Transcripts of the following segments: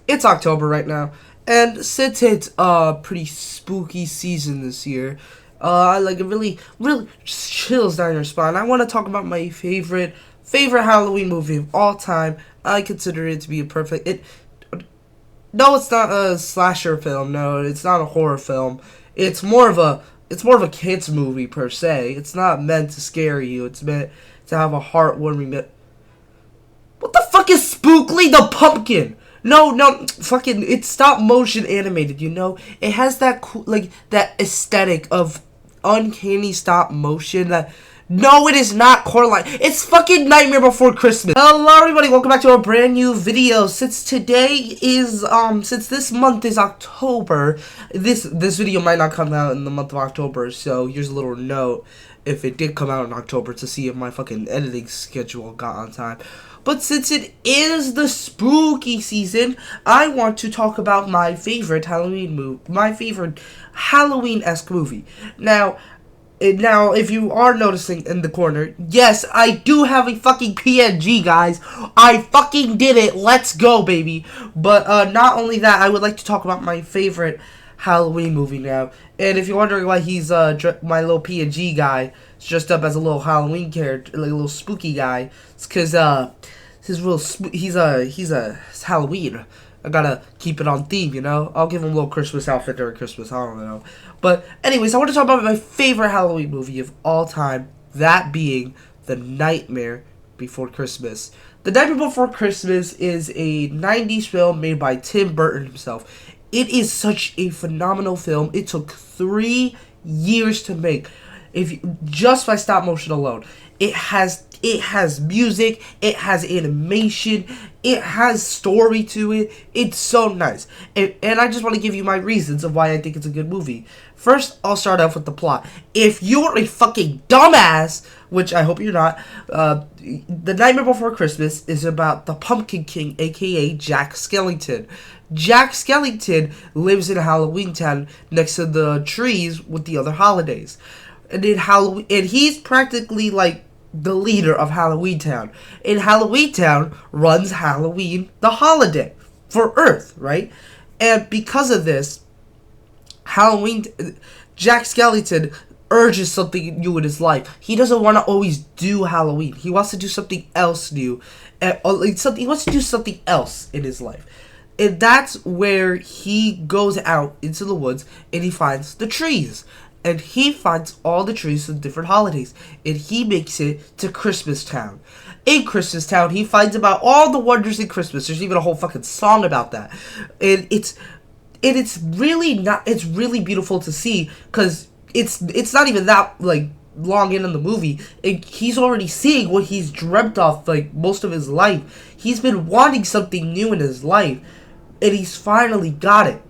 It's October right now, and since it's a pretty spooky season this year, like it really just chills down your spine. I want to talk about my favorite Halloween movie of all time. I consider it to be a perfect. No, it's not a slasher film. No, it's not a horror film. It's more of a kids movie per se. It's not meant to scare you. It's meant to have a heartwarming. What the fuck is Spookly the Pumpkin? No, no, fucking, it's stop motion animated, you know? It has that cool, like, that aesthetic of uncanny stop motion that. No, it is not Coraline. It's fucking Nightmare Before Christmas. Hello, everybody. Welcome back to a brand new video. Since this month is October, this video might not come out in the month of October, so here's a little note if it did come out in October to see if my fucking editing schedule got on time. But since it is the spooky season, I want to talk about my favorite Halloween-esque movie. Now, if you are noticing in the corner, yes, I do have a fucking PNG, guys. I fucking did it. Let's go, baby. But not only that, I would like to talk about my favorite Halloween movie now. And if you're wondering why he's my little PNG guy is dressed up as a little Halloween character, like a little spooky guy, it's because it's Halloween. I gotta keep it on theme, you know? I'll give him a little Christmas outfit during Christmas, I don't know. But anyways, I want to talk about my favorite Halloween movie of all time, that being The Nightmare Before Christmas. The Nightmare Before Christmas is a 90s film made by Tim Burton himself. It is such a phenomenal film. It took 3 years to make. Just by stop motion alone. It has music, it has animation, it has story to it. It's so nice. And I just want to give you my reasons of why I think it's a good movie. First, I'll start off with the plot. If you're a fucking dumbass, which I hope you're not, The Nightmare Before Christmas is about the Pumpkin King, aka Jack Skellington. Jack Skellington lives in Halloween Town next to the trees with the other holidays. And he's practically like the leader of Halloween Town. And Halloween Town runs Halloween the holiday for Earth, right? And because of this, Jack Skellington urges something new in his life. He doesn't want to always do Halloween. He wants to do something else new. He wants to do something else in his life. And that's where he goes out into the woods and he finds the trees. And he finds all the trees of different holidays. And he makes it to Christmas Town. In Christmas Town, he finds about all the wonders in Christmas. There's even a whole fucking song about that. And it's really beautiful to see. Because it's not even that, like, long into the movie. And he's already seeing what he's dreamt of, like, most of his life. He's been wanting something new in his life. And he's finally got it.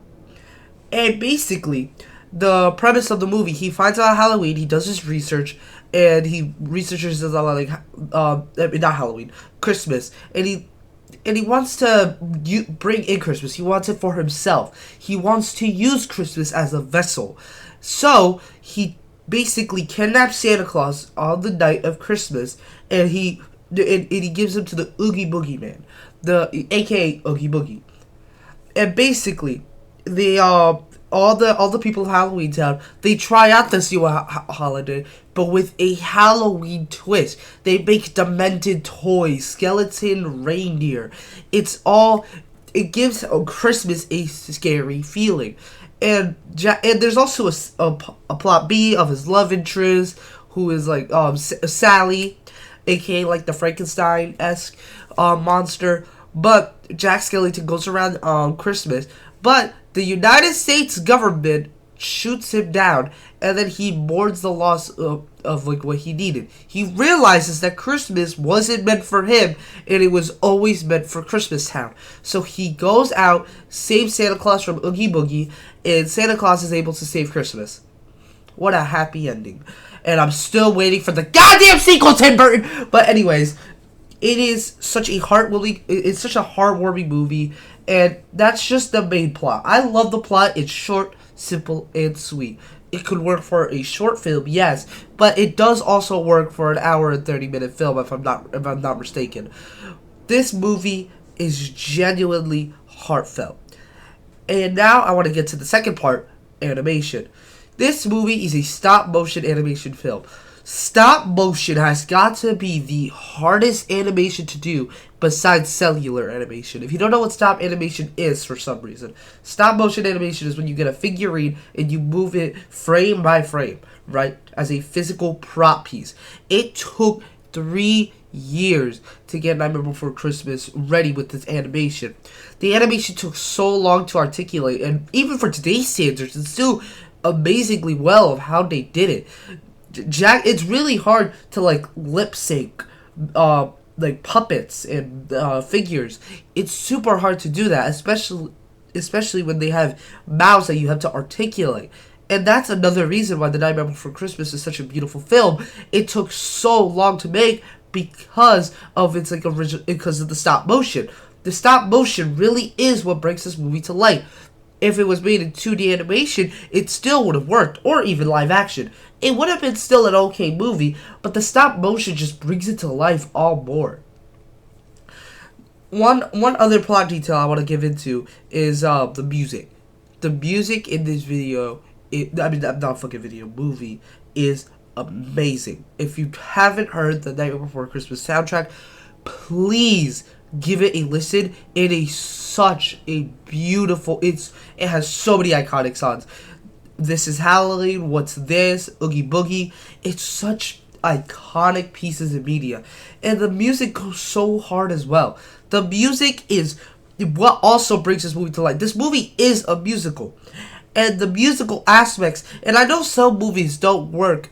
And basically, the premise of the movie, he finds out Halloween, he does his research, and he researches a lot, like, not Halloween, Christmas, and he wants to bring in Christmas. He wants it for himself. He wants to use Christmas as a vessel. So, he basically kidnaps Santa Claus on the night of Christmas, and he gives him to the Oogie Boogie Man, aka Oogie Boogie. And basically, all the people of Halloween Town, they try out this new holiday, but with a Halloween twist. They make demented toys, skeleton reindeer. It gives Christmas a scary feeling. And there's also a plot B of his love interest, who is like Sally, aka like the Frankenstein-esque monster. But Jack Skellington goes around on Christmas, but the United States government shoots him down, and then he mourns the loss of like what he needed. He realizes that Christmas wasn't meant for him, and it was always meant for Christmas Town. So he goes out, saves Santa Claus from Oogie Boogie, and Santa Claus is able to save Christmas. What a happy ending. And I'm still waiting for the goddamn sequel, Tim Burton! But anyways, it's such a heartwarming movie, and that's just the main plot. I love the plot. It's short, simple, and sweet. It could work for a short film, yes, but it does also work for an hour and 30-minute film if I'm not mistaken. This movie is genuinely heartfelt. And now I want to get to the second part, animation. This movie is a stop motion animation film. Stop motion has got to be the hardest animation to do besides cellular animation. If you don't know what stop animation is for some reason, stop motion animation is when you get a figurine and you move it frame by frame, right, as a physical prop piece. It took 3 years to get Nightmare Before Christmas ready with this animation. The animation took so long to articulate, and even for today's standards, it's still amazingly well of how they did it. It's really hard to like lip sync like puppets and figures. It's super hard to do that, especially when they have mouths that you have to articulate. And that's another reason why The Nightmare Before Christmas is such a beautiful film. It took so long to make because of its like because of the stop motion. The stop motion really is what brings this movie to life. If it was made in 2D animation, it still would have worked, or even live action. It would have been still an okay movie, but the stop motion just brings it to life all more. One other plot detail I want to give into is the music. The music in this video, movie, is amazing. If you haven't heard the Nightmare Before Christmas soundtrack, please give it a listen. It is such a beautiful. It has so many iconic songs. This Is Halloween, What's This, Oogie Boogie. It's such iconic pieces of media, and the music goes so hard as well. The music is what also brings this movie to life. This movie is a musical, and the musical aspects, and I know some movies don't work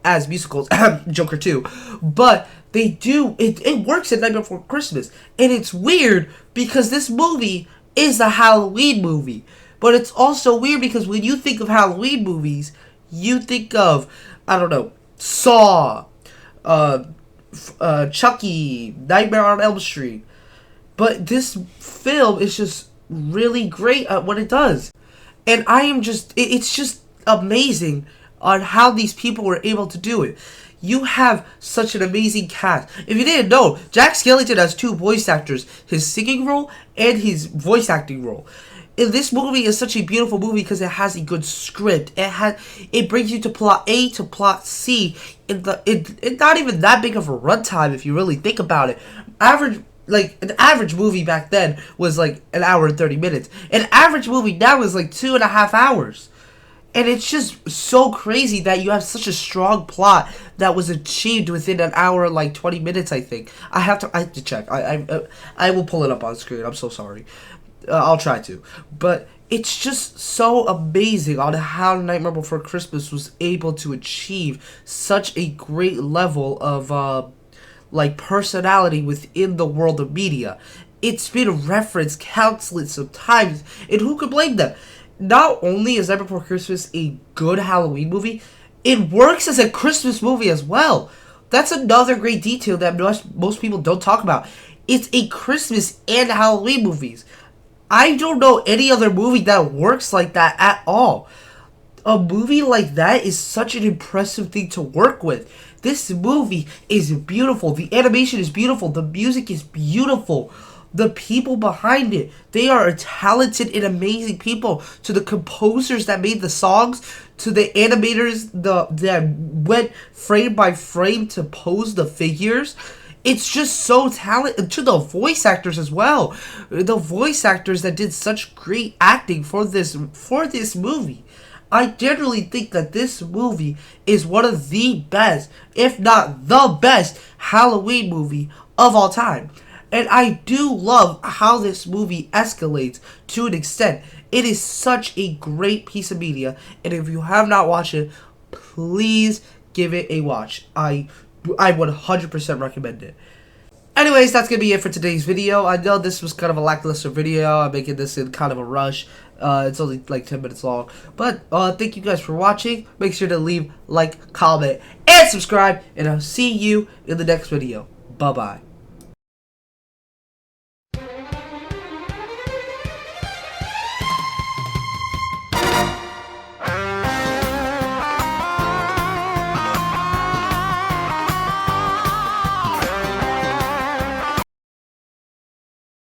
as musicals, Joker 2, but they do. It works in Nightmare Before Christmas, and it's weird because this movie is a Halloween movie, but it's also weird because when you think of Halloween movies, you think of, I don't know, Saw, Chucky, Nightmare on Elm Street, but this film is just really great at what it does. And it's just amazing on how these people were able to do it. You have such an amazing cast. If you didn't know, Jack Skellington has 2 voice actors, his singing role and his voice acting role. And this movie is such a beautiful movie because it has a good script. It brings you to plot A to plot C. It's not even that big of a runtime if you really think about it. An average movie back then was like an hour and 30 minutes. An average movie now is like 2.5 hours. And it's just so crazy that you have such a strong plot that was achieved within an hour and like 20 minutes, I think. I have to check. I will pull it up on screen. I'm so sorry. I'll try to. But it's just so amazing on how Nightmare Before Christmas was able to achieve such a great level of like personality within the world of media. It's been referenced countless of times, and who could blame them? Not only is Nightmare Before Christmas a good Halloween movie, it works as a Christmas movie as well. That's another great detail that most people don't talk about. It's a Christmas and Halloween movies. I don't know any other movie that works like that at all. A movie like that is such an impressive thing to work with. This movie is beautiful. The animation is beautiful. The music is beautiful. The people behind it, they are talented and amazing people. To the composers that made the songs, to the animators that went frame by frame to pose the figures. It's just so talented. To the voice actors as well. The voice actors that did such great acting for this movie. I generally think that this movie is one of the best, if not the best, Halloween movie of all time. And I do love how this movie escalates to an extent. It is such a great piece of media. And if you have not watched it, please give it a watch. I would 100% recommend it. Anyways, that's going to be it for today's video. I know this was kind of a lackluster video. I'm making this in kind of a rush. It's only like 10 minutes long. But thank you guys for watching. Make sure to leave, like, comment, and subscribe. And I'll see you in the next video. Bye-bye.